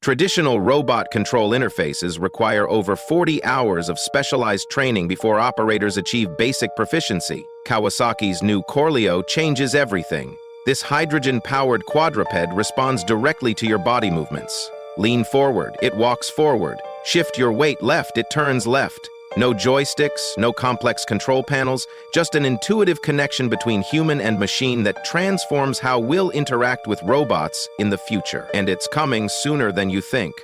Traditional robot control interfaces require over 40 hours of specialized training before operators achieve basic proficiency. Kawasaki's new CORLEO changes everything. This hydrogen-powered quadruped responds directly to your body movements. Lean forward, it walks forward. Shift your weight left, it turns left. No joysticks, no complex control panels, just an intuitive connection between human and machine that transforms how we'll interact with robots in the future. And it's coming sooner than you think.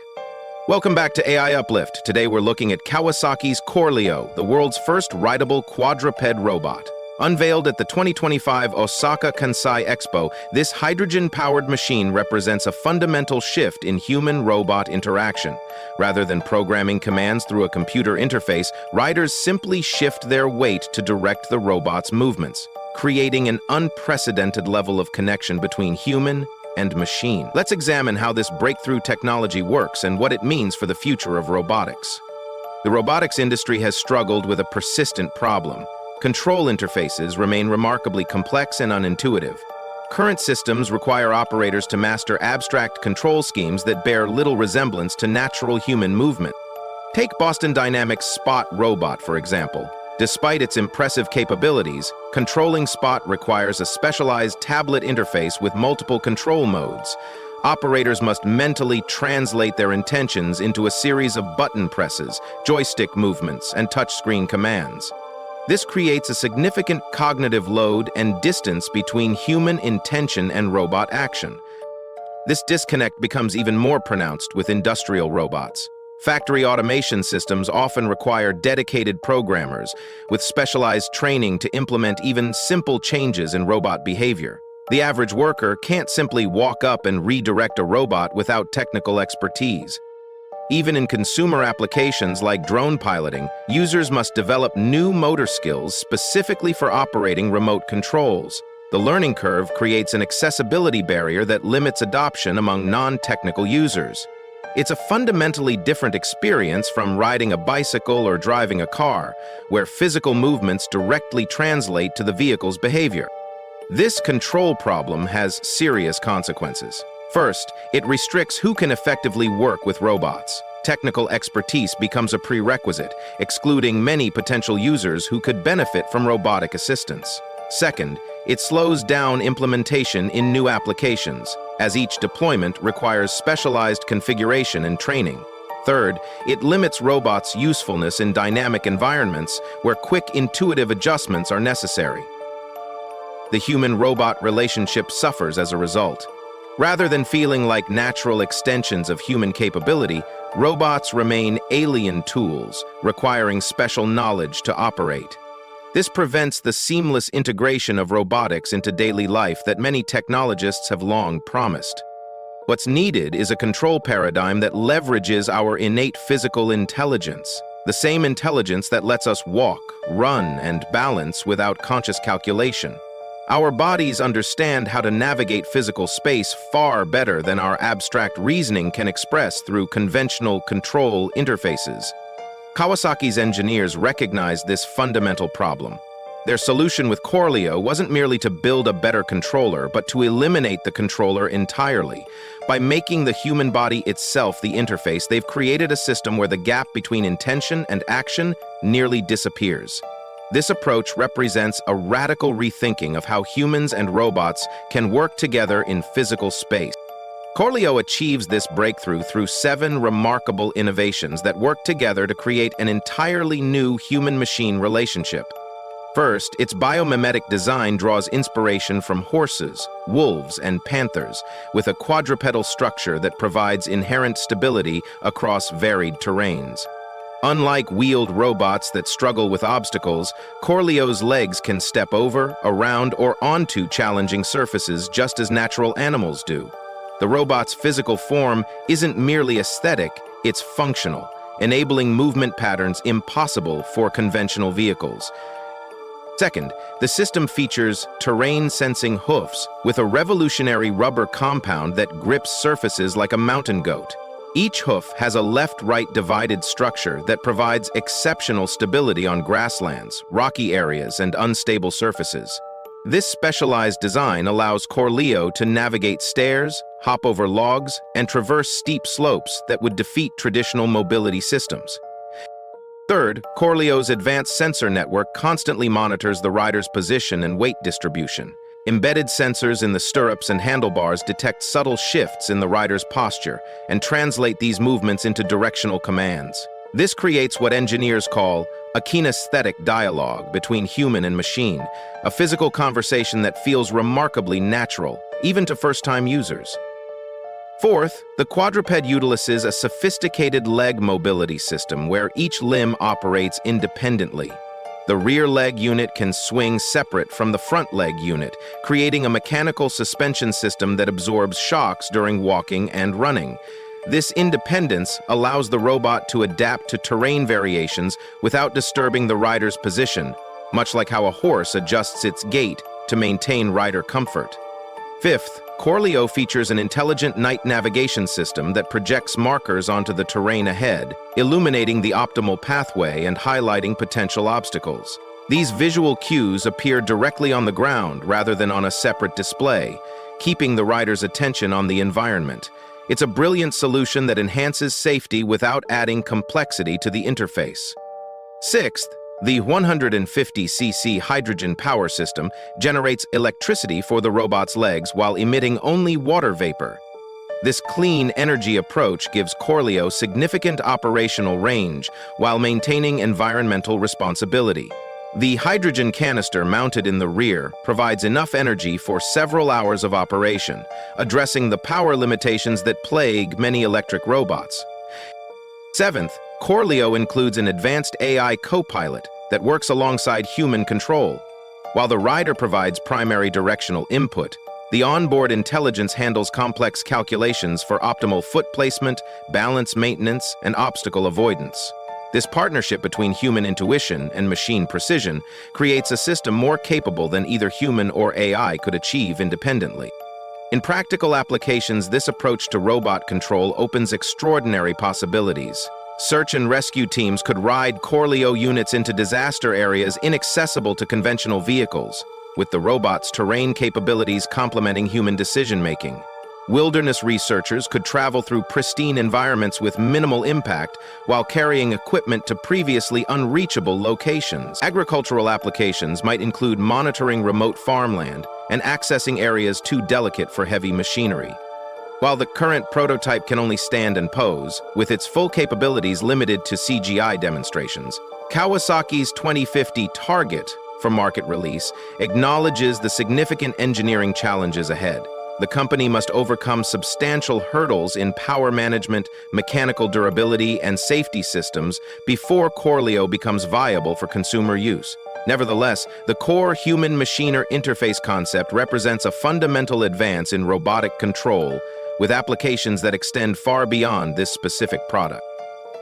Welcome back to AI Uplift. Today we're looking at Kawasaki's CORLEO, the world's first rideable quadruped robot. Unveiled at the 2025 Osaka Kansai Expo, this hydrogen-powered machine represents a fundamental shift in human-robot interaction. Rather than programming commands through a computer interface, riders simply shift their weight to direct the robot's movements, creating an unprecedented level of connection between human and machine. Let's examine how this breakthrough technology works and what it means for the future of robotics. The robotics industry has struggled with a persistent problem. Control interfaces remain remarkably complex and unintuitive. Current systems require operators to master abstract control schemes that bear little resemblance to natural human movement. Take Boston Dynamics' Spot robot, for example. Despite its impressive capabilities, controlling Spot requires a specialized tablet interface with multiple control modes. Operators must mentally translate their intentions into a series of button presses, joystick movements, and touchscreen commands. This creates a significant cognitive load and distance between human intention and robot action. This disconnect becomes even more pronounced with industrial robots. Factory automation systems often require dedicated programmers with specialized training to implement even simple changes in robot behavior. The average worker can't simply walk up and redirect a robot without technical expertise. Even in consumer applications like drone piloting, users must develop new motor skills specifically for operating remote controls. The learning curve creates an accessibility barrier that limits adoption among non-technical users. It's a fundamentally different experience from riding a bicycle or driving a car, where physical movements directly translate to the vehicle's behavior. This control problem has serious consequences. First, it restricts who can effectively work with robots. Technical expertise becomes a prerequisite, excluding many potential users who could benefit from robotic assistance. Second, it slows down implementation in new applications, as each deployment requires specialized configuration and training. Third, it limits robots' usefulness in dynamic environments where quick, intuitive adjustments are necessary. The human-robot relationship suffers as a result. Rather than feeling like natural extensions of human capability, robots remain alien tools, requiring special knowledge to operate. This prevents the seamless integration of robotics into daily life that many technologists have long promised. What's needed is a control paradigm that leverages our innate physical intelligence, the same intelligence that lets us walk, run, and balance without conscious calculation. Our bodies understand how to navigate physical space far better than our abstract reasoning can express through conventional control interfaces. Kawasaki's engineers recognized this fundamental problem. Their solution with CORLEO wasn't merely to build a better controller, but to eliminate the controller entirely. By making the human body itself the interface, they've created a system where the gap between intention and action nearly disappears. This approach represents a radical rethinking of how humans and robots can work together in physical space. CORLEO achieves this breakthrough through 7 remarkable innovations that work together to create an entirely new human-machine relationship. First, its biomimetic design draws inspiration from horses, wolves, and panthers, with a quadrupedal structure that provides inherent stability across varied terrains. Unlike wheeled robots that struggle with obstacles, CORLEO's legs can step over, around, or onto challenging surfaces just as natural animals do. The robot's physical form isn't merely aesthetic, it's functional, enabling movement patterns impossible for conventional vehicles. Second, the system features terrain-sensing hoofs with a revolutionary rubber compound that grips surfaces like a mountain goat. Each hoof has a left-right divided structure that provides exceptional stability on grasslands, rocky areas, and unstable surfaces. This specialized design allows CORLEO to navigate stairs, hop over logs, and traverse steep slopes that would defeat traditional mobility systems. Third, CORLEO's advanced sensor network constantly monitors the rider's position and weight distribution. Embedded sensors in the stirrups and handlebars detect subtle shifts in the rider's posture and translate these movements into directional commands. This creates what engineers call a kinesthetic dialogue between human and machine, a physical conversation that feels remarkably natural, even to first-time users. Fourth, the quadruped utilizes a sophisticated leg mobility system where each limb operates independently. The rear leg unit can swing separate from the front leg unit, creating a mechanical suspension system that absorbs shocks during walking and running. This independence allows the robot to adapt to terrain variations without disturbing the rider's position, much like how a horse adjusts its gait to maintain rider comfort. Fifth, CORLEO features an intelligent night navigation system that projects markers onto the terrain ahead, illuminating the optimal pathway and highlighting potential obstacles. These visual cues appear directly on the ground rather than on a separate display, keeping the rider's attention on the environment. It's a brilliant solution that enhances safety without adding complexity to the interface. Sixth, the 150cc hydrogen power system generates electricity for the robot's legs while emitting only water vapor. This clean energy approach gives CORLEO significant operational range while maintaining environmental responsibility. The hydrogen canister mounted in the rear provides enough energy for several hours of operation, addressing the power limitations that plague many electric robots. Seventh, CORLEO includes an advanced AI co-pilot that works alongside human control. While the rider provides primary directional input, the onboard intelligence handles complex calculations for optimal foot placement, balance maintenance, and obstacle avoidance. This partnership between human intuition and machine precision creates a system more capable than either human or AI could achieve independently. In practical applications, this approach to robot control opens extraordinary possibilities. Search and rescue teams could ride CORLEO units into disaster areas inaccessible to conventional vehicles, with the robot's terrain capabilities complementing human decision-making. Wilderness researchers could travel through pristine environments with minimal impact while carrying equipment to previously unreachable locations. Agricultural applications might include monitoring remote farmland and accessing areas too delicate for heavy machinery. While the current prototype can only stand and pose, with its full capabilities limited to CGI demonstrations, Kawasaki's 2050 target for market release acknowledges the significant engineering challenges ahead. The company must overcome substantial hurdles in power management, mechanical durability, and safety systems before CORLEO becomes viable for consumer use. Nevertheless, the core human-machiner interface concept represents a fundamental advance in robotic control, with applications that extend far beyond this specific product.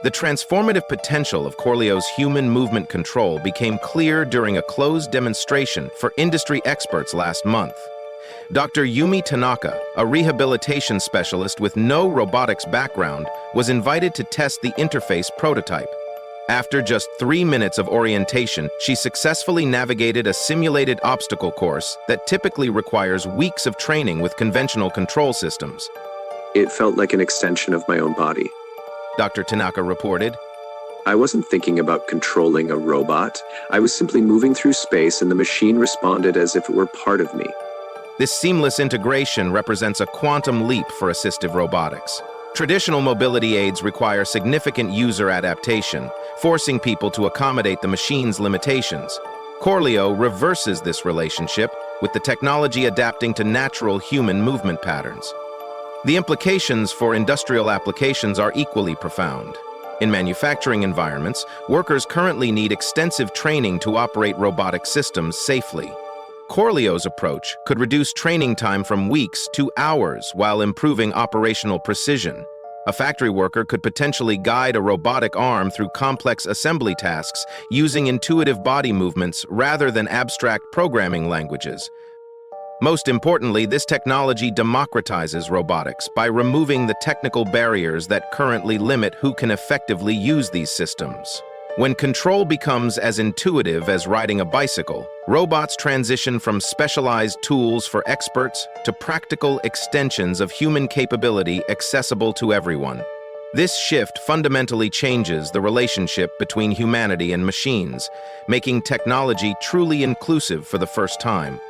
The transformative potential of CORLEO's human movement control became clear during a closed demonstration for industry experts last month. Dr. Yumi Tanaka, a rehabilitation specialist with no robotics background, was invited to test the interface prototype. After just 3 minutes of orientation, she successfully navigated a simulated obstacle course that typically requires weeks of training with conventional control systems. It felt like an extension of my own body. Dr. Tanaka reported. I wasn't thinking about controlling a robot. I was simply moving through space and the machine responded as if it were part of me. This seamless integration represents a quantum leap for assistive robotics. Traditional mobility aids require significant user adaptation, forcing people to accommodate the machine's limitations. CORLEO reverses this relationship, with the technology adapting to natural human movement patterns. The implications for industrial applications are equally profound. In manufacturing environments, workers currently need extensive training to operate robotic systems safely. CORLEO's approach could reduce training time from weeks to hours while improving operational precision. A factory worker could potentially guide a robotic arm through complex assembly tasks using intuitive body movements rather than abstract programming languages. Most importantly, this technology democratizes robotics by removing the technical barriers that currently limit who can effectively use these systems. When control becomes as intuitive as riding a bicycle, robots transition from specialized tools for experts to practical extensions of human capability accessible to everyone. This shift fundamentally changes the relationship between humanity and machines, making technology truly inclusive for the first time.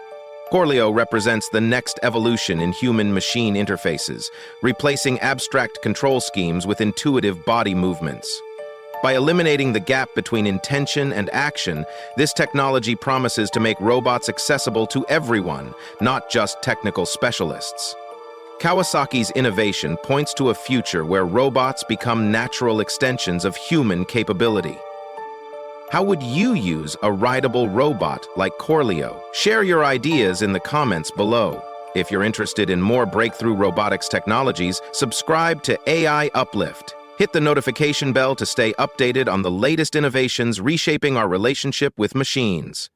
CORLEO represents the next evolution in human-machine interfaces, replacing abstract control schemes with intuitive body movements. By eliminating the gap between intention and action, this technology promises to make robots accessible to everyone, not just technical specialists. Kawasaki's innovation points to a future where robots become natural extensions of human capability. How would you use a rideable robot like CORLEO? Share your ideas in the comments below. If you're interested in more breakthrough robotics technologies, subscribe to AI Uplift. Hit the notification bell to stay updated on the latest innovations reshaping our relationship with machines.